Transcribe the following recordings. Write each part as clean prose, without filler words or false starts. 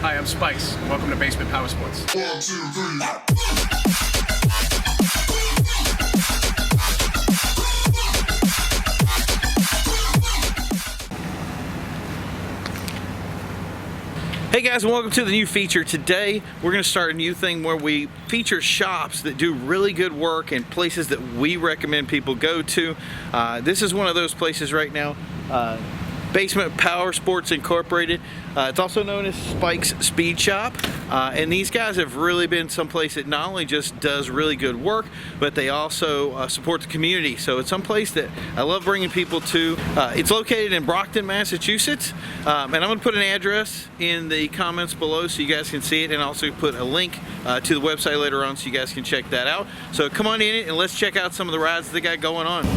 Hi, I'm Spice. Welcome to Basement Powersports. 1, 2, 3. Hey guys, and welcome to the new feature. Today we're going to start a new thing where we feature shops that do really good work and places that we recommend people go to. This is one of those places right now. Basement Powersports Incorporated. It's also known as Spike's Speed Shop, and these guys have really been someplace that not only just does really good work, but they also support the community. So it's someplace that I love bringing people to. It's located in Brockton, Massachusetts, and I'm going to put an address in the comments below so you guys can see it, and also put a link to the website later on so you guys can check that out. So come on in and let's check out some of the rides they got going on.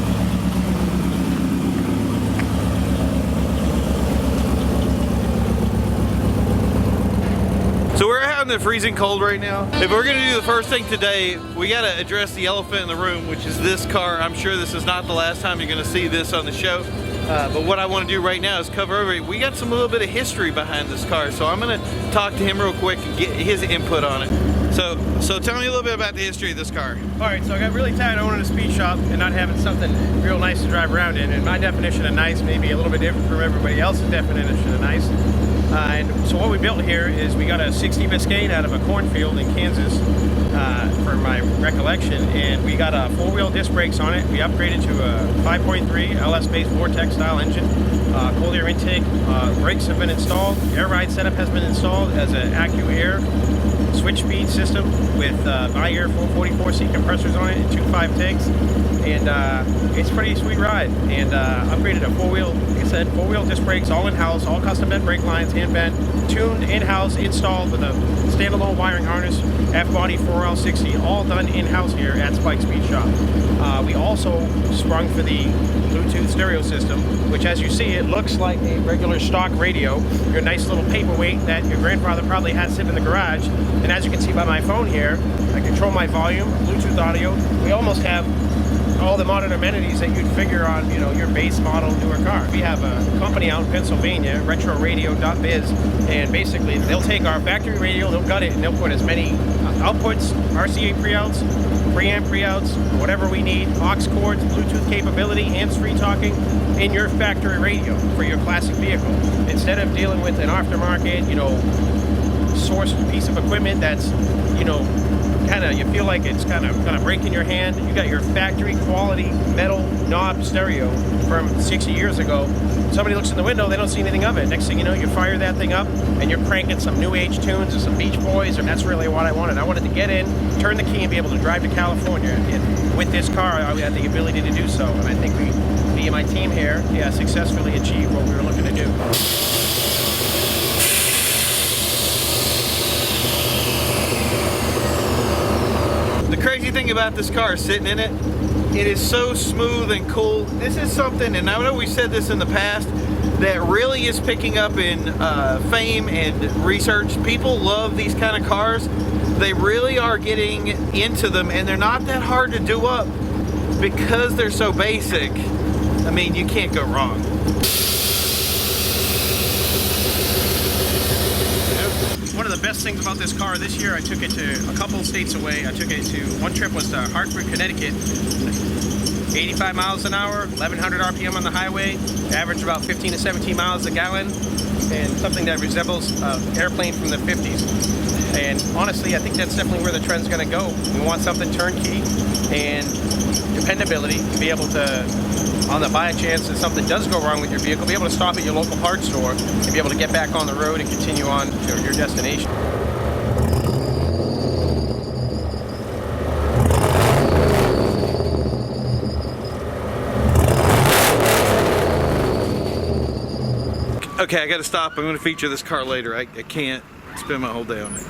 So we're out in the freezing cold right now. If we're gonna do the first thing today, we gotta address the elephant in the room, which is this car. I'm sure this is not the last time you're gonna see this on the show. But what I wanna do right now is cover over it. We got some little bit of history behind this car. So I'm gonna talk to him real quick and get his input on it. So tell me a little bit about the history of this car. All right, so I got really tired of owning a speed shop and not having something real nice to drive around in. And my definition of nice may be a little bit different from everybody else's definition of nice. And so what we built here is we got a 60 Biscayne out of a cornfield in Kansas, for my recollection, and we got a 4-wheel disc brakes on it. We upgraded to a 5.3 LS-based Vortex style engine, cold air intake, brakes have been installed, air ride setup has been installed as an AccuAir switch speed system with bi-air 444C compressors on it and 2.5 tanks, and it's a pretty sweet ride. And upgraded a 4-wheel, like I said, 4-wheel disc brakes, all in-house, all custom bent brake lines, hand bent, tuned in-house, installed with a standalone wiring harness, F-body 4L60, all done in-house here at Spike's Speed Shop. We also sprung for the Bluetooth stereo system, which, as you see, it looks like a regular stock radio, your nice little paperweight that your grandfather probably has sitting in the garage. And as you can see by my phone here, I control my volume, Bluetooth audio. We almost have all the modern amenities that you'd figure on, you know, your base model newer car. We have a company out in Pennsylvania, retroradio.biz, and basically they'll take our factory radio, they'll gut it, and they'll put as many outputs, RCA pre-outs, preamp pre-outs, whatever we need, aux cords, Bluetooth capability, hands-free talking in your factory radio for your classic vehicle. Instead of dealing with an aftermarket, you know, sourced piece of equipment that's, you know, you feel like it's kind of gonna break in your hand. You got your factory quality metal knob stereo from 60 years ago. Somebody looks in the window, they don't see anything of it. Next thing you know, you fire that thing up and you're cranking some new age tunes or some Beach Boys, and that's really what I wanted. I wanted to get in, turn the key, and be able to drive to California. And with this car, I had the ability to do so. And I think me and my team here, successfully achieved what we were looking to do. The crazy thing about this car, sitting in it, it is so smooth and cool. This is something, and I know we've said this in the past, that really is picking up in fame and research. People love these kind of cars. They really are getting into them, and they're not that hard to do up because they're so basic. I mean, you can't go wrong. One of the best things about this car this year, I took it to a couple of states away. I took it to, one trip was to Hartford, Connecticut, 85 miles an hour, 1100 RPM on the highway, average about 15 to 17 miles a gallon, and something that resembles an airplane from the 50s. And honestly, I think that's definitely where the trend's gonna go. We want something turnkey and dependability to be able to, on the by chance that something does go wrong with your vehicle, be able to stop at your local parts store and be able to get back on the road and continue on to your destination. Okay, I gotta stop. I'm gonna feature this car later. I can't spend my whole day on it.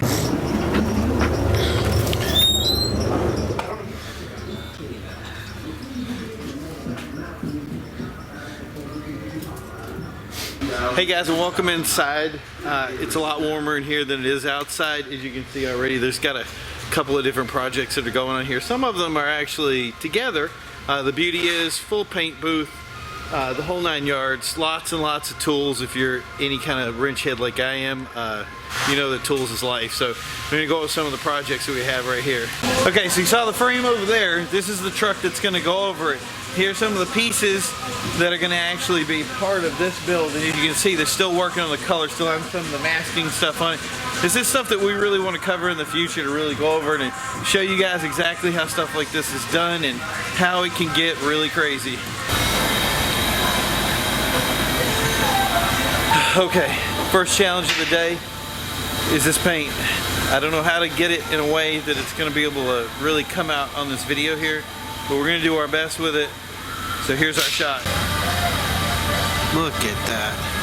Hey guys, and welcome inside. It's a lot warmer in here than it is outside. As you can see already, there's got a couple of different projects that are going on here. Some of them are actually together. The beauty is full paint booth, the whole 9 yards, lots and lots of tools if you're any kind of wrench head like I am. you know that tools is life. So we're gonna go over some of the projects that we have right here. Okay, so you saw the frame over there. This is the truck that's gonna go over it. Here's some of the pieces that are gonna actually be part of this build. And as you can see, they're still working on the color, still having some of the masking stuff on it. This is stuff that we really want to cover in the future, to really go over it and show you guys exactly how stuff like this is done and how it can get really crazy. Okay, first challenge of the day is this paint. I don't know how to get it in a way that it's going to be able to really come out on this video here, but we're going to do our best with it. So here's our shot. Look at that.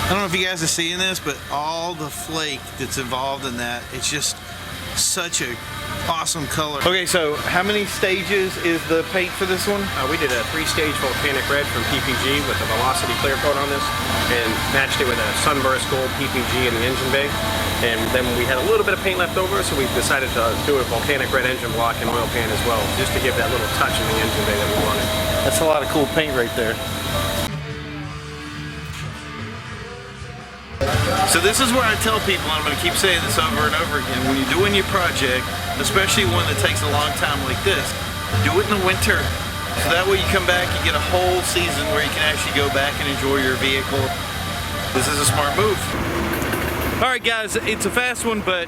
I don't know if you guys are seeing this, but all the flake that's involved in that, it's just such a awesome color. Okay, so how many stages is the paint for this one? We did a 3-stage volcanic red from PPG with a velocity clear coat on this, and matched it with a sunburst gold PPG in the engine bay. And then we had a little bit of paint left over, so we decided to do a volcanic red engine block and oil pan as well, just to give that little touch in the engine bay that we wanted. That's a lot of cool paint right there. So this is where I tell people, and I'm going to keep saying this over and over again, when you're doing your project, especially one that takes a long time like this, do it in the winter. So that way you come back, you get a whole season where you can actually go back and enjoy your vehicle. This is a smart move. All right guys, it's a fast one, but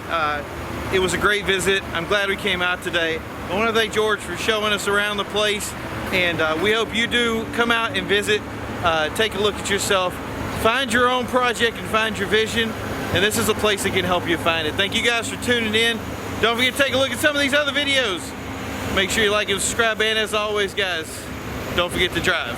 it was a great visit. I'm glad we came out today. I want to thank George for showing us around the place, and we hope you do come out and visit, take a look at yourself. Find your own project and find your vision, and this is a place that can help you find it. Thank you guys for tuning in. Don't forget to take a look at some of these other videos. Make sure you like and subscribe, and as always guys, don't forget to drive.